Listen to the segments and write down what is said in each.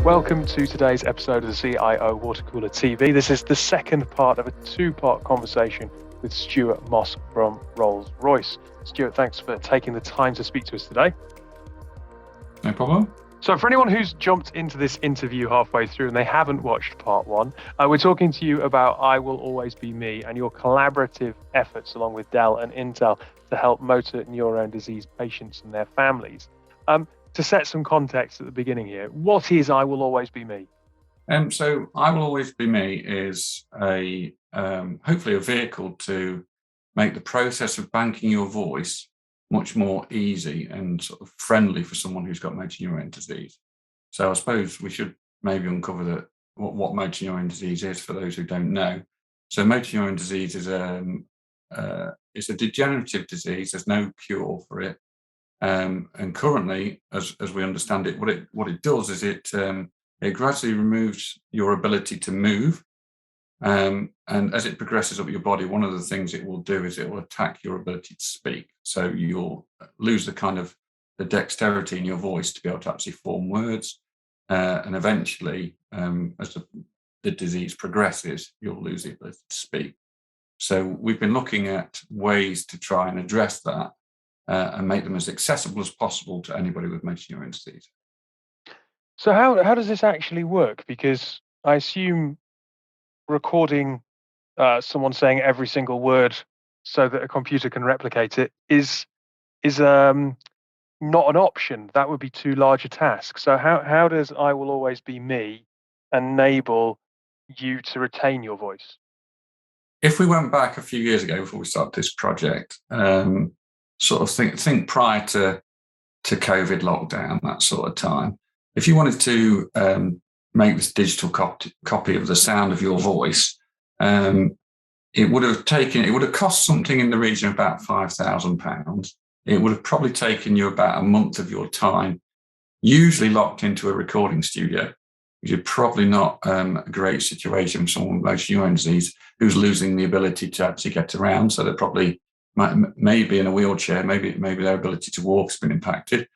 Welcome to today's episode of the CIO Water Cooler TV. This is the second part of a two-part conversation with Stuart Moss from Rolls-Royce. Stuart, thanks for taking the time to speak to us today. No problem. So for anyone who's jumped into this interview halfway through and they haven't watched part one, we're talking to you about I Will Always Be Me and your collaborative efforts along with Dell and Intel to help motor neurone disease patients and their families. To set some context at the beginning here, what is I Will Always Be Me? So I Will Always Be Me is a hopefully a vehicle to make the process of banking your voice much more easy and sort of friendly for someone who's got motor neurone disease. So I suppose we should maybe uncover what motor neurone disease is for those who don't know. So motor neurone disease is it's a degenerative disease. There's no cure for it. And currently, as we understand it, what it does is it gradually removes your ability to move. And as it progresses up your body, one of the things it will do is it will attack your ability to speak. So you'll lose the dexterity in your voice to be able to actually form words. And eventually, as the disease progresses, you'll lose the ability to speak. So we've been looking at ways to try and address that and make them as accessible as possible to anybody with motor neurone disease. So how does this actually work? Because I assume recording someone saying every single word so that a computer can replicate it is not an option. That would be too large a task. So how does I Will Always Be Me enable you to retain your voice? If we went back a few years ago before we started this project, sort of think prior to COVID lockdown, that sort of time, if you wanted to make this digital copy of the sound of your voice, it would have cost something in the region of about £5,000. It would have probably taken you about a month of your time, usually locked into a recording studio, which is probably not a great situation for someone with motor neurone disease who's losing the ability to actually get around. So they're probably maybe in a wheelchair, maybe their ability to walk has been impacted.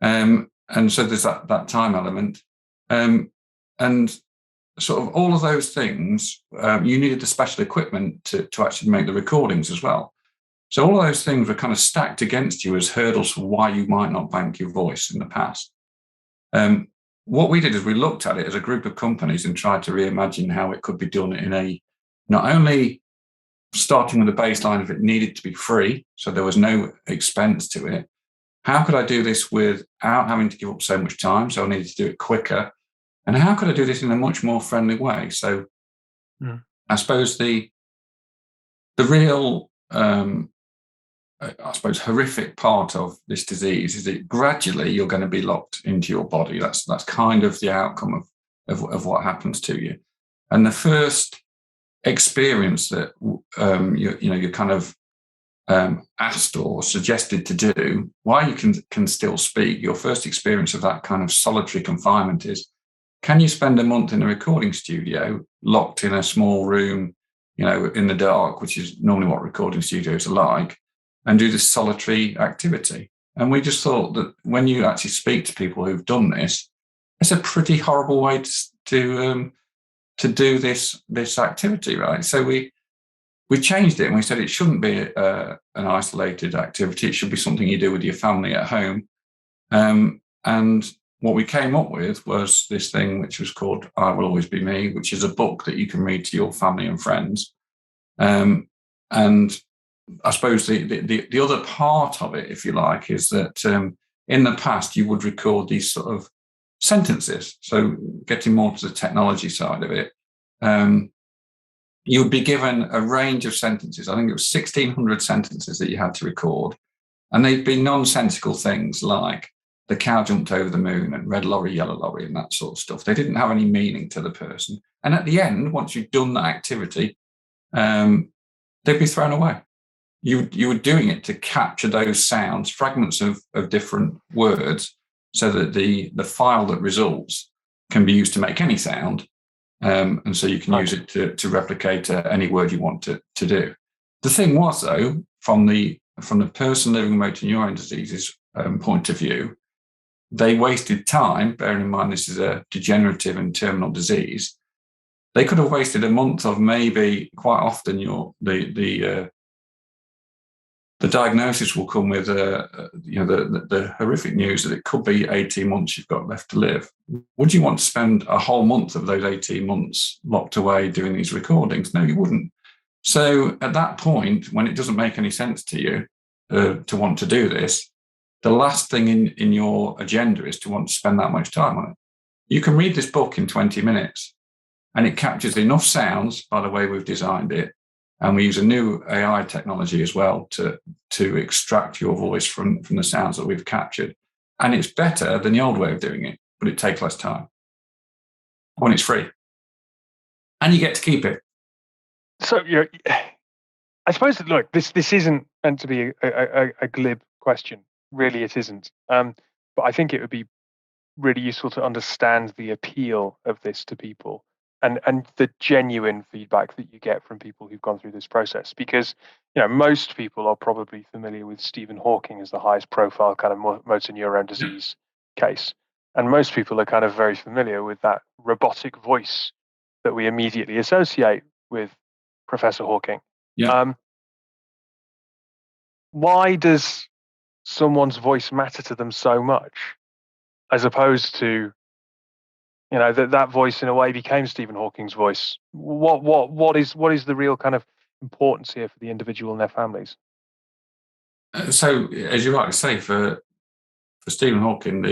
And so there's that time element. And sort of all of those things, you needed the special equipment to actually make the recordings as well. So all of those things were kind of stacked against you as hurdles for why you might not bank your voice in the past. What we did is we looked at it as a group of companies and tried to reimagine how it could be done in a, not only starting with a baseline of it needed to be free, so there was no expense to it. How could I do this without having to give up so much time? So I needed to do it quicker. And how could I do this in a much more friendly way? So I suppose the real, horrific part of this disease is that gradually you're going to be locked into your body. That's kind of the outcome of what happens to you. And the first experience that you're kind of asked or suggested to do while you can still speak, your first experience of that kind of solitary confinement is, can you spend a month in a recording studio locked in a small room, in the dark, which is normally what recording studios are like, and do this solitary activity? And we just thought that when you actually speak to people who've done this, it's a pretty horrible way to do this activity, right? So we changed it and we said it shouldn't be an isolated activity. It should be something you do with your family at home. And what we came up with was this thing which was called I Will Always Be Me, which is a book that you can read to your family and friends. And I suppose the other part of it, if you like, is that in the past you would record these sort of sentences. So getting more to the technology side of it, you would be given a range of sentences. I think it was 1,600 sentences that you had to record. And they'd be nonsensical things like the cow jumped over the moon and red lorry, yellow lorry, and that sort of stuff. They didn't have any meaning to the person. And at the end, once you'd done that activity, they'd be thrown away. You were doing it to capture those sounds, fragments of different words, so that the file that results can be used to make any sound. And so you can use it to replicate any word you want to do. The thing was, though, from the person living with motor neurone disease's point of view, they wasted time, bearing in mind this is a degenerative and terminal disease. They could have wasted a month of maybe, quite often the diagnosis will come with the horrific news that it could be 18 months you've got left to live. Would you want to spend a whole month of those 18 months locked away doing these recordings? No, you wouldn't. So at that point, when it doesn't make any sense to you to want to do this, the last thing in your agenda is to want to spend that much time on it. You can read this book in 20 minutes, and it captures enough sounds by the way we've designed it. And we use a new AI technology as well to extract your voice from the sounds that we've captured. And it's better than the old way of doing it, but it takes less time. When it's free. And you get to keep it. So, I suppose that, look, this isn't meant to be a glib question. Really, it isn't. But I think it would be really useful to understand the appeal of this to people. And the genuine feedback that you get from people who've gone through this process, because most people are probably familiar with Stephen Hawking as the highest profile kind of motor neuron disease case, and most people are kind of very familiar with that robotic voice that we immediately associate with Professor Hawking. Yeah. Why does someone's voice matter to them so much, as opposed to that voice in a way became Stephen Hawking's voice? What is the real kind of importance here for the individual and their families? So, as you rightly say, for Stephen Hawking,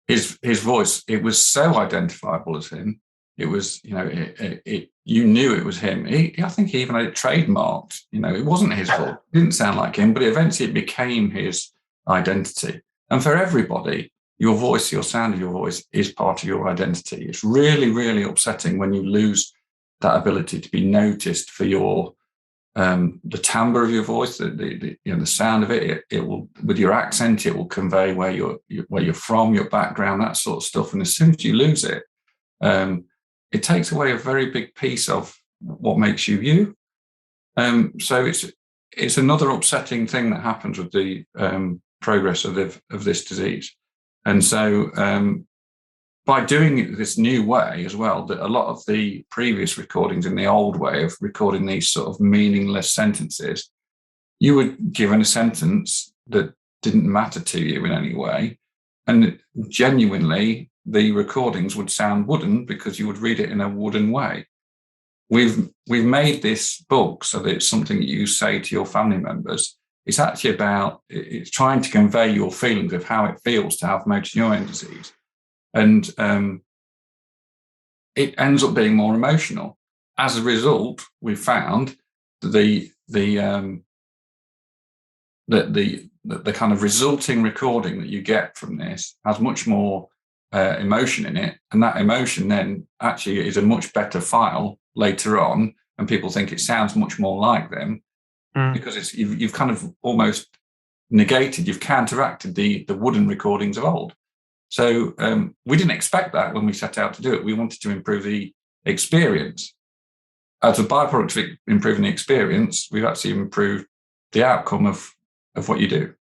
his voice, it was so identifiable as him. It was, you knew it was him. I think he even had it trademarked. It wasn't his voice. It didn't sound like him, but eventually it became his identity. And for everybody, your voice, your sound of your voice is part of your identity. It's really, really upsetting when you lose that ability to be noticed for your the timbre of your voice, the sound of it. It will, with your accent, it will convey where you're from, your background, that sort of stuff. And as soon as you lose it, it takes away a very big piece of what makes you you. So it's another upsetting thing that happens with the progress of this disease. And so by doing it this new way as well, that a lot of the previous recordings in the old way of recording these sort of meaningless sentences, you were given a sentence that didn't matter to you in any way. And genuinely, the recordings would sound wooden because you would read it in a wooden way. We've made this book so that it's something that you say to your family members. It's actually it's trying to convey your feelings of how it feels to have motor neurone disease. And it ends up being more emotional. As a result, we found that the kind of resulting recording that you get from this has much more emotion in it. And that emotion then actually is a much better file later on. And people think it sounds much more like them. Because you've kind of almost negated, you've counteracted the wooden recordings of old. So we didn't expect that when we set out to do it. We wanted to improve the experience. As a byproduct of improving the experience, we've actually improved the outcome of what you do.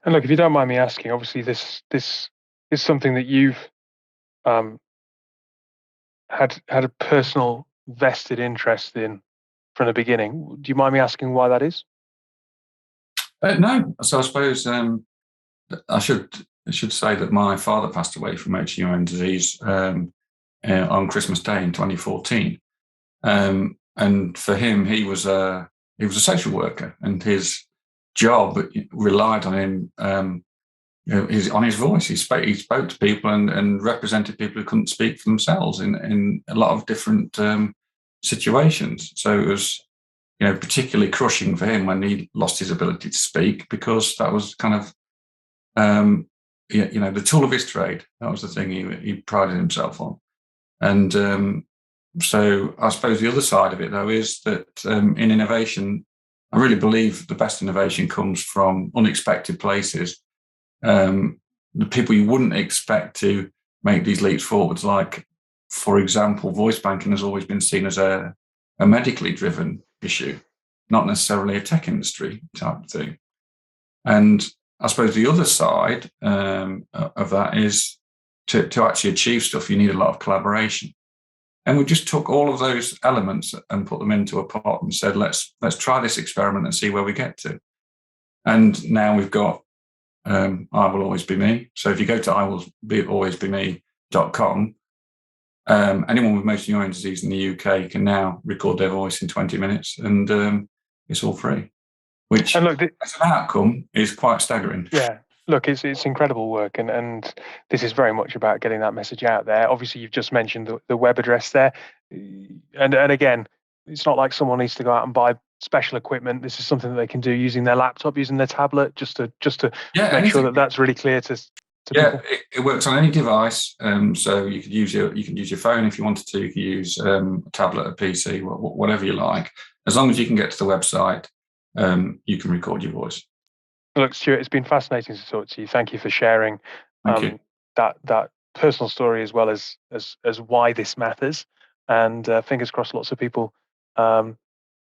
And look, if you don't mind me asking, obviously this is something that you've had a personal vested interest in from the beginning. Do you mind me asking why that is? No. So I suppose I should say that my father passed away from motor neurone disease on Christmas Day in 2014. And for him, he was a social worker, and his job relied on him. On his voice. He spoke to people and represented people who couldn't speak for themselves in a lot of different situations. So it was, particularly crushing for him when he lost his ability to speak, because that was kind of, the tool of his trade. That was the thing he prided himself on. And so I suppose the other side of it, though, is that in innovation, I really believe the best innovation comes from unexpected places. The people you wouldn't expect to make these leaps forwards, like, for example, voice banking has always been seen as a medically driven issue, not necessarily a tech industry type thing. And I suppose the other side of that is to actually achieve stuff, you need a lot of collaboration. And we just took all of those elements and put them into a pot and said, let's try this experiment and see where we get to. And now we've got I Will Always Be Me. So if you go to iwillalwaysbeme.com, anyone with motor neurone disease in the UK can now record their voice in 20 minutes, and it's all free, which And look, as an outcome is quite staggering. Yeah, look, it's incredible work, and this is very much about getting that message out there. Obviously, you've just mentioned the web address there, and again, it's not like someone needs to go out and buy special equipment. This is something that they can do using their laptop, using their tablet, just to make sure that that's really clear to people. It works on any device. So you could use your phone if you wanted to. You could use a tablet, a PC, whatever you like. As long as you can get to the website, you can record your voice. Look, Stuart, it's been fascinating to talk to you. Thank you for sharing that personal story as well as why this matters. And fingers crossed, lots of people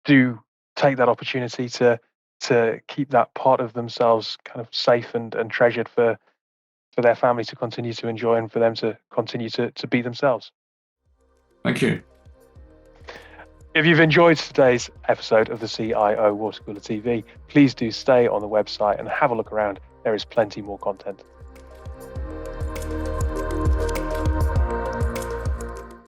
do take that opportunity to keep that part of themselves kind of safe and treasured for their family to continue to enjoy and for them to continue to be themselves. Thank you. If you've enjoyed today's episode of the CIO Water Cooler TV, please do stay on the website and have a look around. There is plenty more content.